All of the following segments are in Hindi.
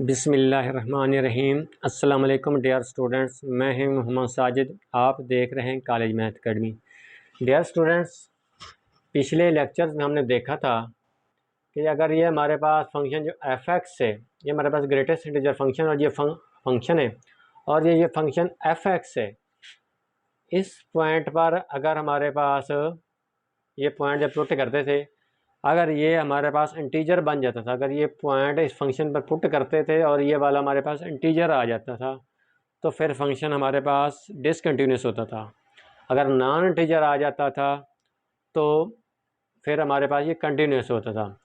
बिस्मिल्लाहिर्रहमानिर्रहीम। अस्सलाम वालेकुम डियर स्टूडेंट्स, मैं हूं मोहम्मद साजिद। आप देख रहे हैं college math academy. Dear students, पिछले लेक्चर्स में हमने देखा था कि अगर ये हमारे पास फंक्शन जो एफ एक्स है, ये हमारे पास ग्रेटेस्ट इंटीजर फंक्शन और ये फंक्शन है, और ये फंक्शन एफ एक्स है। इस पॉइंट पर अगर हमारे पास ये पॉइंट जब पुट करते थे, अगर ये हमारे पास इंटीजर बन जाता था, अगर ये पॉइंट इस फंक्शन पर पुट करते थे और ये वाला हमारे पास इंटीजर आ जाता था, तो फिर फंक्शन हमारे पास डिसकंटिन्यूस होता था। अगर नॉन इंटीजर आ जाता था तो फिर हमारे पास ये कंटिन्यूस होता था,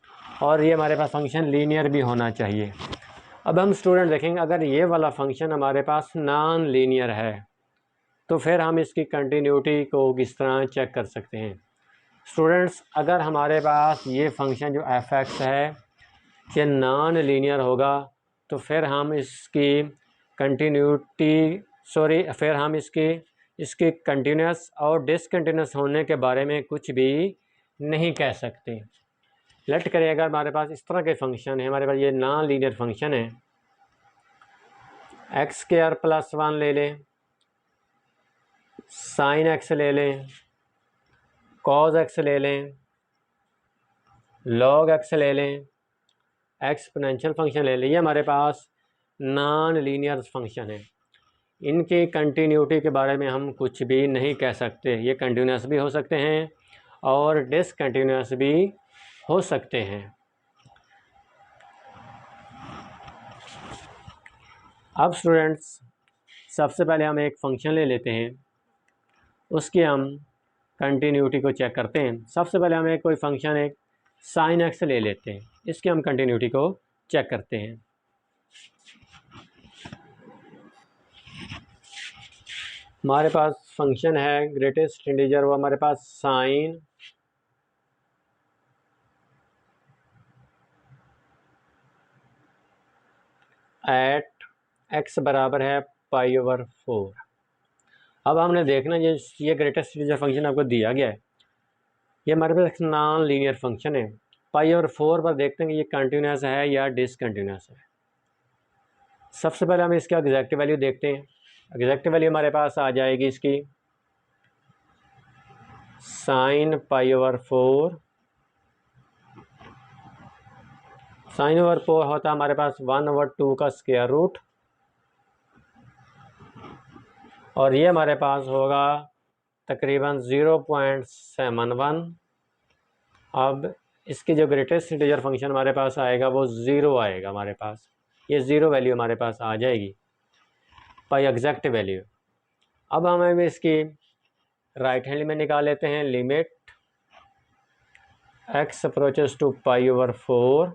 और ये हमारे पास फंक्शन लीनियर भी होना चाहिए। अब हम स्टूडेंट देखेंगे, अगर ये वाला फंक्शन हमारे पास नॉन लीनियर है तो फिर हम इसकी कंटिन्यूटी को किस तरह चेक कर सकते हैं। स्टूडेंट्स, अगर हमारे पास ये फंक्शन जो एफ एक्स है ये नॉन लीनियर होगा तो फिर हम इसकी फिर हम इसकी कंटिन्यूस और डिसकंटिन्यूस होने के बारे में कुछ भी नहीं कह सकते। लेट करें अगर हमारे पास इस तरह के फंक्शन है, हमारे पास ये नॉन लीनियर फंक्शन है, एक्स स्क्वायर प्लस 1 ले लें, साइन एक्स ले लें, कॉज एक्स ले लें, लॉग एक्स ले लें, एक्सपोनेंशियल फंक्शन ले लें। ये हमारे पास नॉन लीनियर फंक्शन है। इनकी कंटिन्यूटी के बारे में हम कुछ भी नहीं कह सकते। ये कंटिन्यूस भी हो सकते हैं और डिसकंटिन्यूस भी हो सकते हैं। अब स्टूडेंट्स, सबसे पहले हम एक फंक्शन ले लेते हैं, उसकी हम कंटिन्यूटी को चेक करते हैं। सबसे पहले हम कोई फंक्शन एक साइन एक्स ले लेते हैं, इसकी हम कंटिन्यूटी को चेक करते हैं। हमारे पास फंक्शन है ग्रेटेस्ट इंटीजर, वो हमारे पास साइन एट एक्स बराबर है π/4। अब हमने देखना ये ग्रेटेस्ट इंटीजर फंक्शन आपको दिया गया है, ये हमारे पास एक नॉन लीनियर फंक्शन है। π/4 पर देखते हैं कि ये कंटिन्यूस है या डिसकंटिन्यूस है। सबसे पहले हम इसका एग्जैक्ट वैल्यू देखते हैं। एग्जैक्ट वैल्यू हमारे पास आ जाएगी इसकी साइन π/4। sin/4 होता है हमारे पास 1/2 का स्क्वायर रूट, और ये हमारे पास होगा तकरीबन 0.71। अब इसकी जो ग्रेटेस्ट इंटीजर फंक्शन हमारे पास आएगा वो 0 आएगा हमारे पास, ये 0 वैल्यू हमारे पास आ जाएगी बाई एग्जैक्ट वैल्यू। अब हम इसकी राइट हैंड में निकाल लेते हैं। Limit x approaches to π/4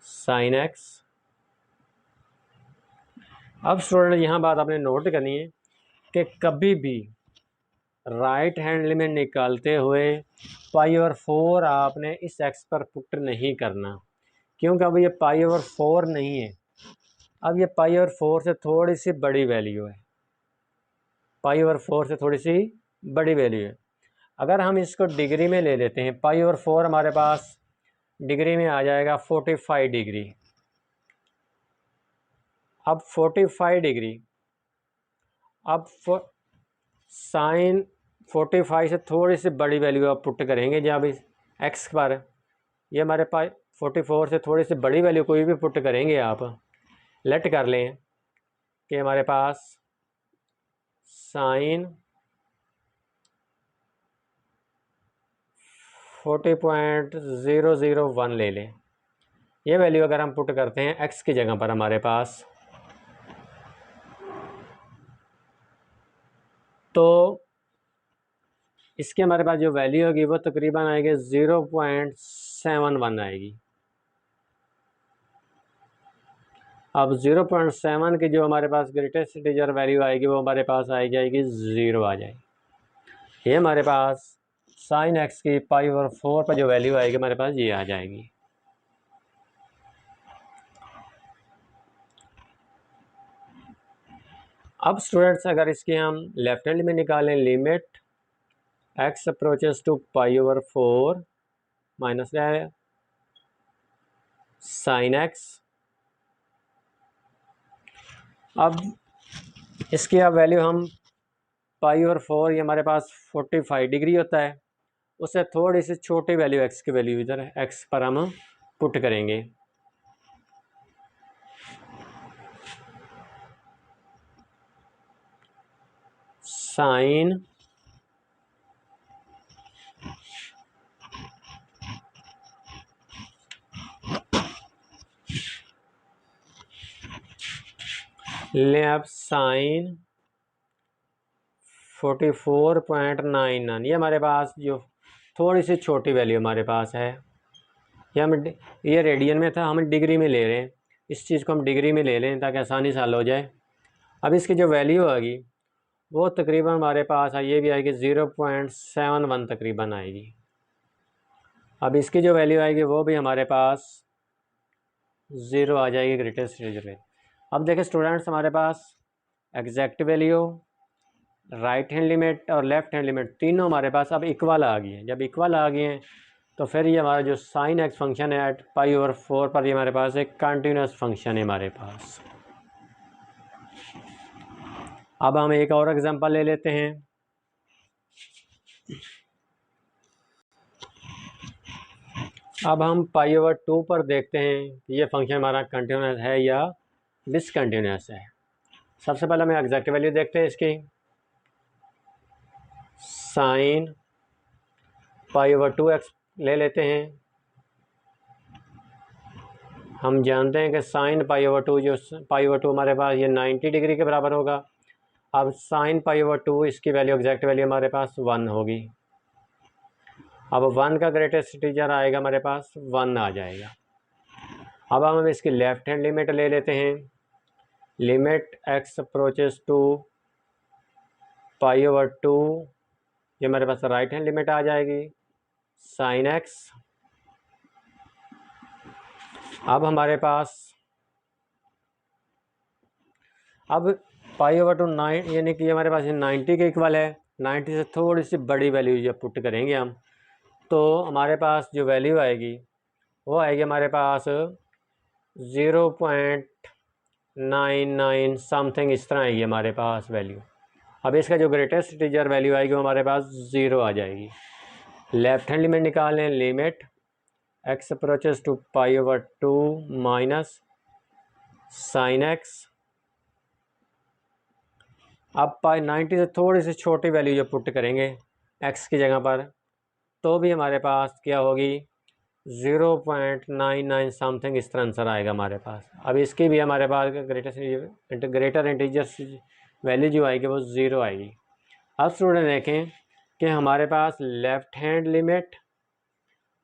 sine x. अब स्टूडेंट यहाँ बात आपने नोट करनी है कि कभी भी राइट हैंड लिमिट निकालते हुए π/4 आपने इस x पर पुट नहीं करना, क्योंकि अब ये π/4 नहीं है, अब ये π/4 से थोड़ी सी बड़ी वैल्यू है। π/4 से थोड़ी सी बड़ी वैल्यू है। अगर हम इसको डिग्री में ले लेते हैं, π/4 हमारे पास डिग्री में आ जाएगा 45 डिग्री। अब 45 डिग्री, अब साइन 45 से थोड़ी सी बड़ी वैल्यू आप पुट करेंगे जब इस एक्स पर, ये हमारे पास 44 से थोड़ी सी बड़ी वैल्यू कोई भी पुट करेंगे आप, लेट कर लें कि हमारे पास साइन 40.001 ले लें। ये वैल्यू अगर हम पुट करते हैं एक्स की जगह पर हमारे पास, तो इसके हमारे पास जो वैल्यू होगी वो तकरीबन आएगी 0.71 आएगी। अब 0.7 की जो हमारे पास ग्रेटेस्ट इंटीजर वैल्यू आएगी वो हमारे पास आ जाएगी 0 आ जाएगी। ये हमारे पास साइन एक्स की π/4 पर जो वैल्यू आएगी हमारे पास ये आ जाएगी। अब स्टूडेंट्स, अगर इसके हम लेफ्ट हैंड में निकालें, limit x approaches to π/4 minus क्या है साइन एक्स। अब इसकी अब वैल्यू हम π/4 ये हमारे पास 45 डिग्री होता है, उससे थोड़ी सी छोटी वैल्यू एक्स की वैल्यू इधर एक्स पर हम पुट करेंगे। साइन ले अब साइन 44.99 ये हमारे पास जो थोड़ी सी छोटी वैल्यू हमारे पास है, ये रेडियन में था, हम डिग्री में ले रहे हैं, इस चीज़ को हम डिग्री में ले लें ताकि आसानी से हल हो जाए। अब इसकी जो वैल्यू आएगी वो तकरीबन हमारे पास ये भी आएगी 0.71 तकरीबन आएगी। अब इसकी जो वैल्यू आएगी वो भी हमारे पास 0 आ जाएगी ग्रेटेस्ट इंटीजर में। अब देखें स्टूडेंट्स, हमारे पास exact value, right hand limit और लेफ्ट हैंड लिमिट तीनों हमारे पास अब इक्वल आ गई हैं। जब इक्वल आ गई हैं तो फिर ये हमारा जो साइन एक्स फंक्शन है एट π/4 पर ये हमारे पास एक कंटिन्यूस फंक्शन है हमारे पास। अब हम एक और एग्जांपल ले लेते हैं। अब हम π/2 पर देखते हैं कि ये फंक्शन हमारा कंटिन्यूस है या डिसकंटिन्यूस है। सबसे पहले हमें एग्जैक्ट वैल्यू देखते हैं इसकी। साइन π/2x ले लेते हैं। हम जानते हैं कि साइन π/2 जो π/2 हमारे पास ये 90 डिग्री के बराबर होगा। अब साइन π/2 इसकी वैल्यू एग्जैक्ट वैल्यू हमारे पास 1 होगी। अब 1 का ग्रेटेस्ट इंटीजर आएगा हमारे पास 1 आ जाएगा। अब हम इसकी लेफ्ट हैंड लिमिट ले लेते हैं। लिमिट x अप्रोचेस टू π/2 ये हमारे पास राइट हैंड लिमिट आ जाएगी साइन x। अब हमारे पास अब π/2 9 यानी कि हमारे पास 90 के इक्वल है। 90 से थोड़ी सी बड़ी वैल्यू जब पुट करेंगे हम तो हमारे पास जो वैल्यू आएगी वो आएगी हमारे पास 0.99 समथिंग इस तरह आएगी हमारे पास वैल्यू। अब इसका जो ग्रेटेस्ट इंटीजर वैल्यू आएगी वो हमारे पास 0 आ जाएगी। लेफ्ट हैंड लिमिट निकाल लें। Limit x approaches to π/2 minus sine x. अब 90 से थोड़ी सी छोटी वैल्यू जो पुट करेंगे x की जगह पर तो भी हमारे पास क्या होगी 0.99 समथिंग इस तरह आंसर आएगा हमारे पास। अब इसकी भी हमारे पास ग्रेटर इंटीजर वैल्यू जो आएगी वो 0 आएगी। अब स्टूडेंट देखें कि हमारे पास लेफ़्ट हैंड लिमिट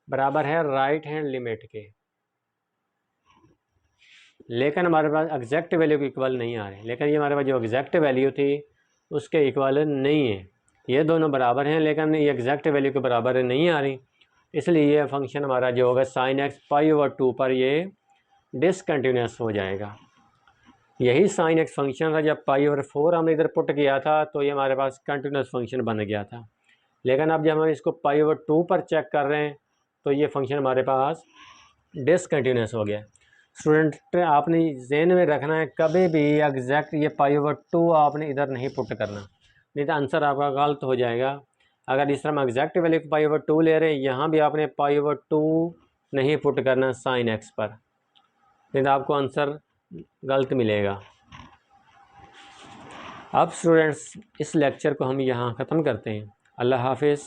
बराबर है राइट हैंड लिमिट के, लेकिन हमारे पास एग्जैक्ट वैल्यू के इक्वल नहीं आ रहे। लेकिन ये हमारे पास जो एग्जैक्ट वैल्यू थी उसके इक्वल नहीं है। ये दोनों बराबर हैं लेकिन ये एग्जैक्ट वैल्यू के बराबर नहीं आ रही, इसलिए ये फंक्शन हमारा जो होगा साइन एक्स π/2 पर ये डिसकंटिन्यूस हो जाएगा। यही साइन एक्स फंक्शन था जब π/4 हमने इधर पुट किया था तो ये हमारे पास कंटिन्यूस फंक्शन बन गया था। लेकिन अब जब हम इसको π/2 पर चेक कर रहे हैं तो ये फंक्शन हमारे पास डिसकंटिन्यूस हो गया। स्टूडेंट आपने ज़हन में रखना है कभी भी एग्जैक्ट ये π/2 आपने इधर नहीं पुट करना, नहीं तो आंसर आपका गलत हो जाएगा। अगर इस तरह हम एग्जैक्ट वैल्यू π/2 ले रहे हैं यहाँ भी आपने π/2 नहीं पुट करना साइन एक्स पर, नहीं तो आपको आंसर गलत मिलेगा। अब स्टूडेंट्स इस लेक्चर को हम यहाँ ख़त्म करते हैं। अल्लाह हाफिज़।